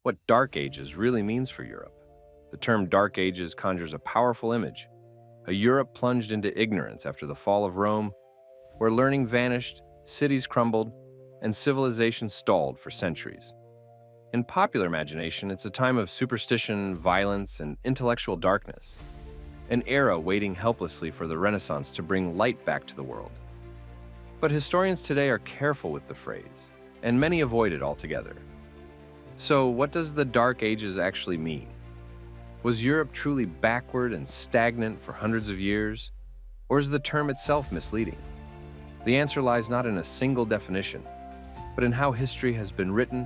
what Dark Ages really means for Europe. The term Dark Ages conjures a powerful image, a Europe plunged into ignorance after the fall of Rome, where learning vanished, cities crumbled, and civilization stalled for centuries. In popular imagination, it's a time of superstition, violence, and intellectual darkness, an era waiting helplessly for the Renaissance to bring light back to the world. But historians today are careful with the phrase, and many avoid it altogether. So, what does the Dark Ages actually mean? Was Europe truly backward and stagnant for hundreds of years, or is the term itself misleading? The answer lies not in a single definition, but in how history has been written,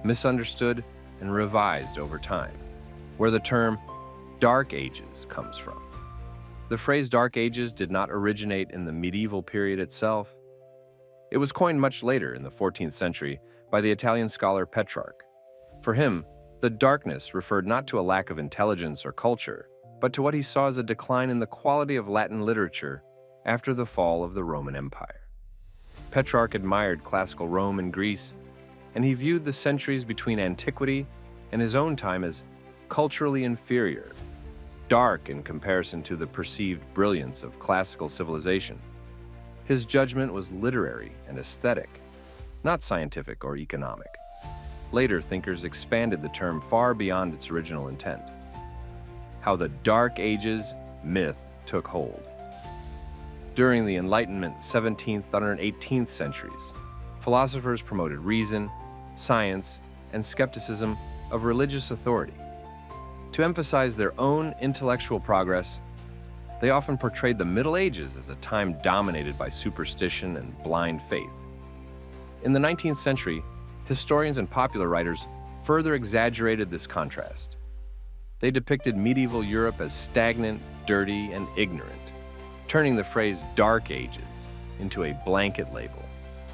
misunderstood, and revised over time, where the term Dark Ages comes from. The phrase Dark Ages did not originate in the medieval period itself. It was coined much later in the 14th century by the Italian scholar Petrarch. For him, the darkness referred not to a lack of intelligence or culture, but to what he saw as a decline in the quality of Latin literature after the fall of the Roman Empire. Petrarch admired classical Rome and Greece, and he viewed the centuries between antiquity and his own time as culturally inferior, dark in comparison to the perceived brilliance of classical civilization. His judgment was literary and aesthetic, not scientific or economic. Later thinkers expanded the term far beyond its original intent. How the Dark Ages myth took hold. During the Enlightenment 17th and 18th centuries, philosophers promoted reason, science, and skepticism of religious authority. To emphasize their own intellectual progress, they often portrayed the Middle Ages as a time dominated by superstition and blind faith. In the 19th century, historians and popular writers further exaggerated this contrast. They depicted medieval Europe as stagnant, dirty, and ignorant, turning the phrase Dark Ages into a blanket label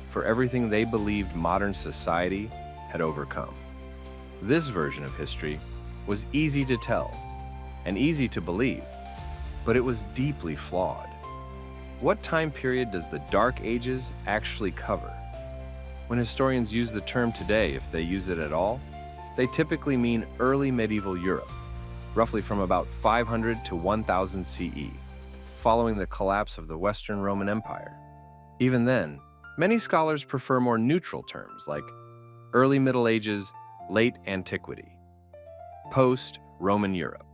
for everything they believed modern society had overcome. This version of history was easy to tell and easy to believe, but it was deeply flawed. What time period does the Dark Ages actually cover? When historians use the term today, if they use it at all, they typically mean early medieval Europe, roughly from about 500 to 1000 CE, following the collapse of the Western Roman Empire. Even then, many scholars prefer more neutral terms like early Middle Ages, late Antiquity, post-Roman Europe.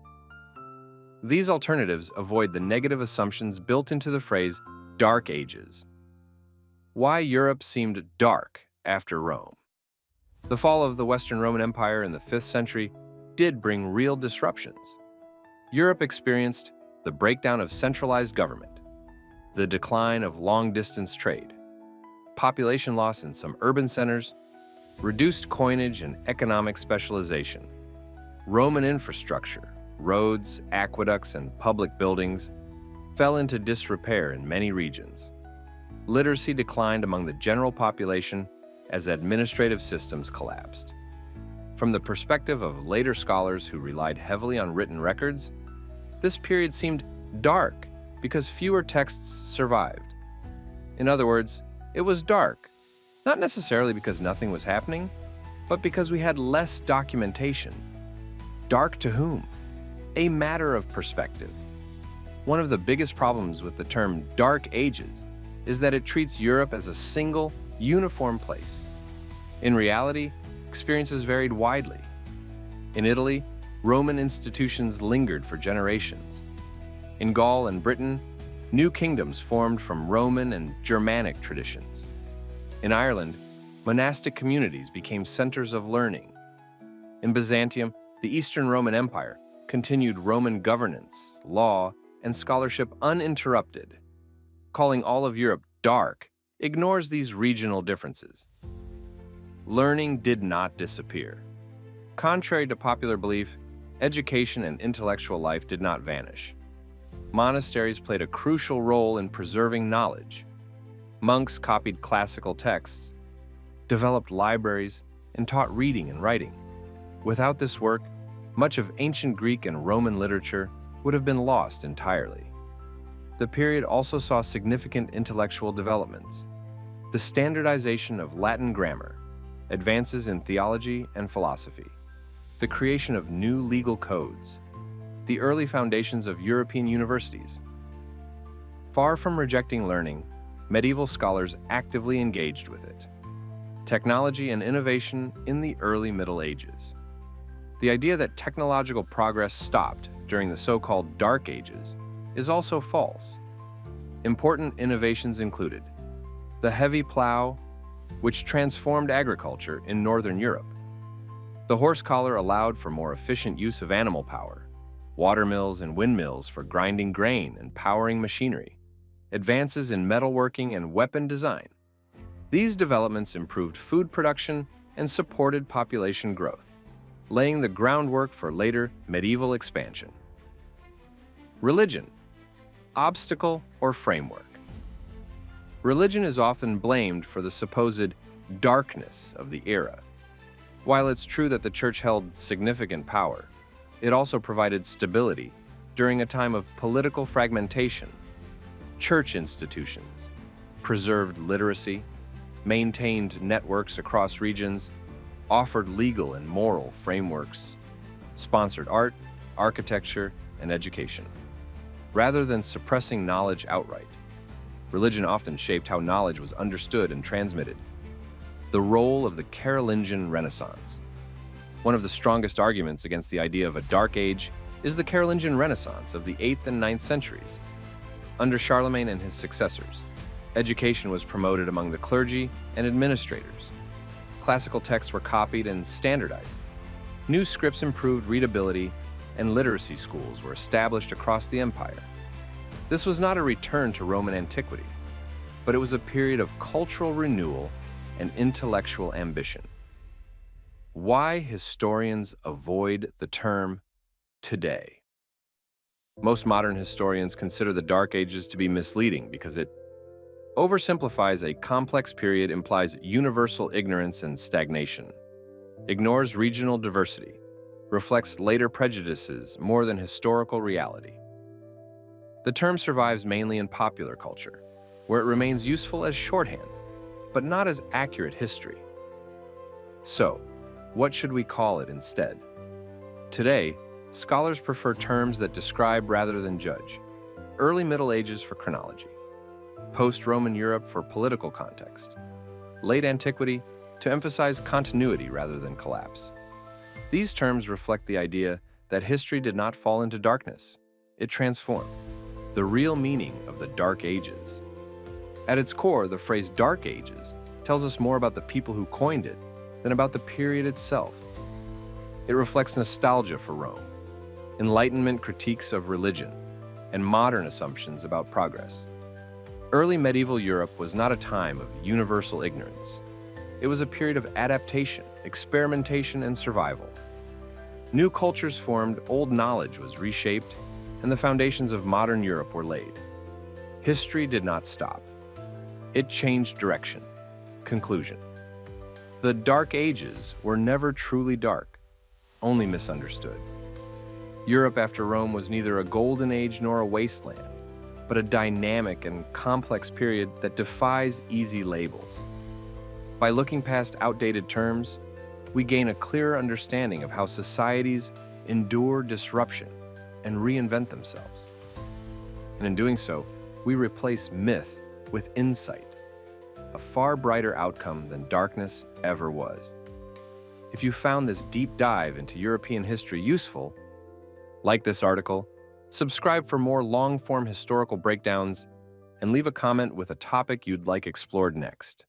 These alternatives avoid the negative assumptions built into the phrase Dark Ages. Why Europe seemed dark after Rome. The fall of the Western Roman Empire in the 5th century did bring real disruptions. Europe experienced the breakdown of centralized government, the decline of long-distance trade, population loss in some urban centers, reduced coinage and economic specialization. Roman infrastructure, roads, aqueducts, and public buildings fell into disrepair in many regions. Literacy declined among the general population as administrative systems collapsed. From the perspective of later scholars who relied heavily on written records, this period seemed dark because fewer texts survived. In other words, it was dark, not necessarily because nothing was happening, but because we had less documentation. Dark to whom? A matter of perspective. One of the biggest problems with the term Dark Ages is that it treats Europe as a single, uniform place. In reality, experiences varied widely. In Italy, Roman institutions lingered for generations. In Gaul and Britain, new kingdoms formed from Roman and Germanic traditions. In Ireland, monastic communities became centers of learning. In Byzantium, the Eastern Roman Empire continued Roman governance, law, and scholarship uninterrupted. Calling all of Europe dark ignores these regional differences. Learning did not disappear. Contrary to popular belief, education and intellectual life did not vanish. Monasteries played a crucial role in preserving knowledge. Monks copied classical texts, developed libraries, and taught reading and writing. Without this work, much of ancient Greek and Roman literature would have been lost entirely. The period also saw significant intellectual developments. The standardization of Latin grammar, advances in theology and philosophy, The creation of new legal codes. The early foundations of European universities. Far from rejecting learning, medieval scholars actively engaged with it. Technology and innovation in the early Middle Ages. The idea that technological progress stopped during the so-called Dark Ages is also false. Important innovations included the heavy plow, which transformed agriculture in Northern Europe. The horse collar allowed for more efficient use of animal power, water mills and windmills for grinding grain and powering machinery, advances in metalworking and weapon design. These developments improved food production and supported population growth, laying the groundwork for later medieval expansion. Religion, obstacle or framework. Religion is often blamed for the supposed darkness of the era. While it's true that the church held significant power, it also provided stability during a time of political fragmentation. Church institutions preserved literacy, maintained networks across regions, offered legal and moral frameworks, sponsored art, architecture, and education. Rather than suppressing knowledge outright, religion often shaped how knowledge was understood and transmitted. The role of the Carolingian Renaissance. One of the strongest arguments against the idea of a Dark Age is the Carolingian Renaissance of the 8th and 9th centuries. Under Charlemagne and his successors, education was promoted among the clergy and administrators. Classical texts were copied and standardized. New scripts improved readability, and literacy schools were established across the empire. This was not a return to Roman antiquity, but it was a period of cultural renewal and intellectual ambition. Why historians avoid the term today? Most modern historians consider the Dark Ages to be misleading because it oversimplifies a complex period, implies universal ignorance and stagnation, ignores regional diversity, reflects later prejudices more than historical reality. The term survives mainly in popular culture, where it remains useful as shorthand, but not as accurate history. So, what should we call it instead? Today, scholars prefer terms that describe rather than judge. Early Middle Ages for chronology, post-Roman Europe for political context, late antiquity to emphasize continuity rather than collapse. These terms reflect the idea that history did not fall into darkness, it transformed. The real meaning of the Dark Ages. At its core, the phrase Dark Ages tells us more about the people who coined it than about the period itself. It reflects nostalgia for Rome, Enlightenment critiques of religion, and modern assumptions about progress. Early medieval Europe was not a time of universal ignorance. It was a period of adaptation, experimentation, and survival. New cultures formed, old knowledge was reshaped, and the foundations of modern Europe were laid. History did not stop. It changed direction. Conclusion. The Dark Ages were never truly dark, only misunderstood. Europe after Rome was neither a golden age nor a wasteland, but a dynamic and complex period that defies easy labels. By looking past outdated terms, we gain a clearer understanding of how societies endure disruption and reinvent themselves. And in doing so, we replace myth with insight, a far brighter outcome than darkness ever was. If you found this deep dive into European history useful, like this article, subscribe for more long-form historical breakdowns, and leave a comment with a topic you'd like explored next.